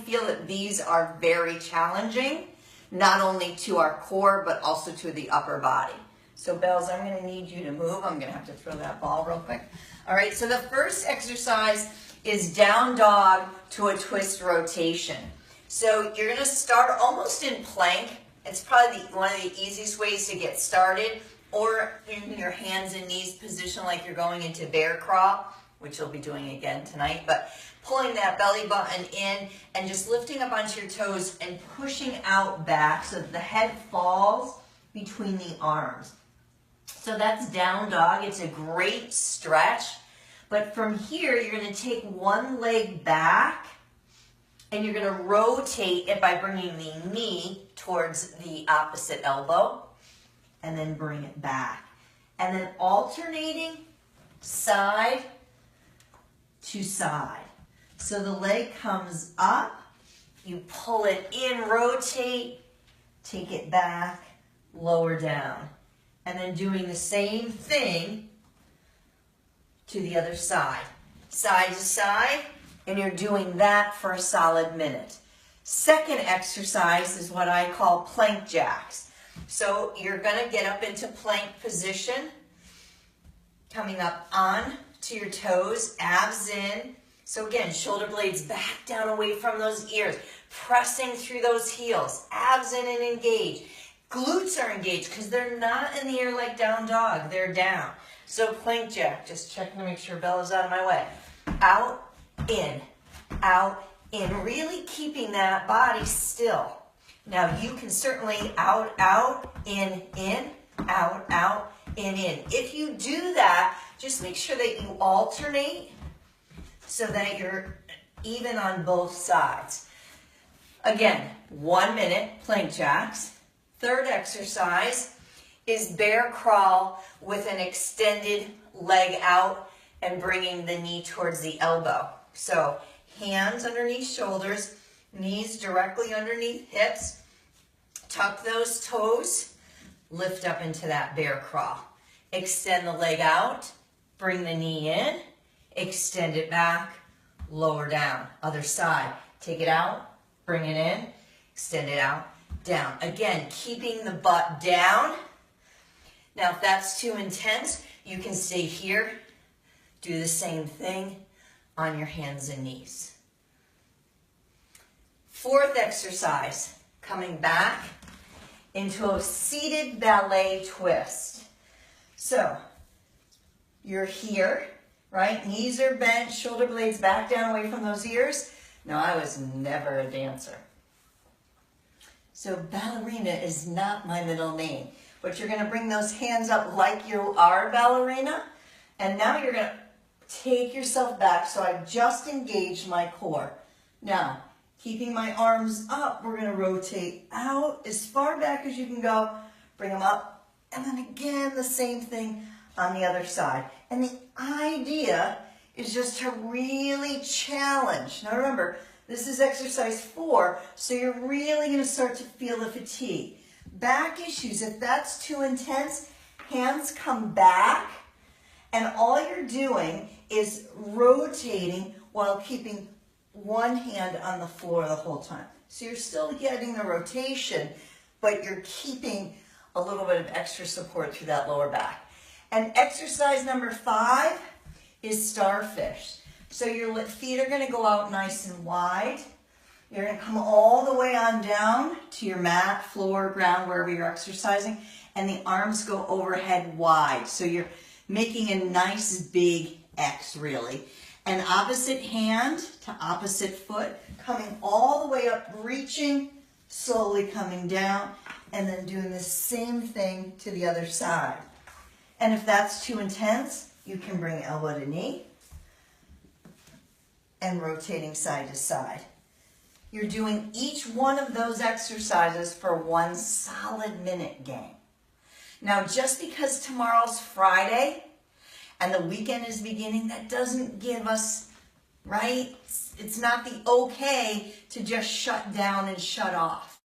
feel that these are very challenging, not only to our core, but also to the upper body. So Bells, I'm gonna need you to move. I'm gonna have to throw that ball real quick. All right, so the first exercise is down dog to a twist rotation. So you're gonna start almost in plank. It's probably one of the easiest ways to get started, or in your hands and knees position like you're going into bear crawl, which you'll be doing again tonight, but pulling that belly button in and just lifting up onto your toes and pushing out back so that the head falls between the arms. So that's down dog. It's a great stretch, but from here you're going to take one leg back and you're going to rotate it by bringing the knee towards the opposite elbow and then bring it back. And then alternating side to side. So the leg comes up, you pull it in, rotate, take it back, lower down. And then doing the same thing to the other side. Side to side, and you're doing that for a solid minute. Second exercise is what I call plank jacks. So you're gonna get up into plank position, coming up on to your toes, abs in. So again, shoulder blades back down away from those ears, pressing through those heels, abs in and engage. Glutes are engaged because they're not in the air like down dog, they're down. So plank jack, just checking to make sure Bella's out of my way. Out, in, really keeping that body still. Now you can certainly out, in, out, in. If you do that, just make sure that you alternate so that you're even on both sides. Again, 1 minute plank jacks. Third exercise is bear crawl with an extended leg out and bringing the knee towards the elbow. So hands underneath shoulders, knees directly underneath hips, tuck those toes, lift up into that bear crawl. Extend the leg out, bring the knee in, extend it back, lower down. Other side, take it out, bring it in, extend it out, down. Again, keeping the butt down. Now, if that's too intense, you can stay here. Do the same thing on your hands and knees. Fourth exercise, coming back into a seated ballet twist. So, you're here, right? Knees are bent, shoulder blades back down away from those ears. No, I was never a dancer. So ballerina is not my middle name, but you're going to bring those hands up like you are a ballerina. And now you're going to take yourself back. So I've just engaged my core. Now, keeping my arms up, we're going to rotate out as far back as you can go. Bring them up. And then again, the same thing on the other side. And the idea is just to really challenge. Now remember, this is exercise 4, so you're really going to start to feel the fatigue. Back issues, if that's too intense, hands come back, and all you're doing is rotating while keeping one hand on the floor the whole time. So you're still getting the rotation, but you're keeping a little bit of extra support through that lower back. And exercise number 5 is starfish. So your feet are going to go out nice and wide. You're going to come all the way on down to your mat, floor, ground, wherever you're exercising, and the arms go overhead wide. So you're making a nice big X, really. And opposite hand to opposite foot, coming all the way up, reaching, slowly coming down, and then doing the same thing to the other side. And if that's too intense, you can bring elbow to knee and rotating side to side. You're doing each one of those exercises for 1 solid minute, gang. Now, just because tomorrow's Friday and the weekend is beginning, that doesn't give us, right? It's not the okay to just shut down and shut off.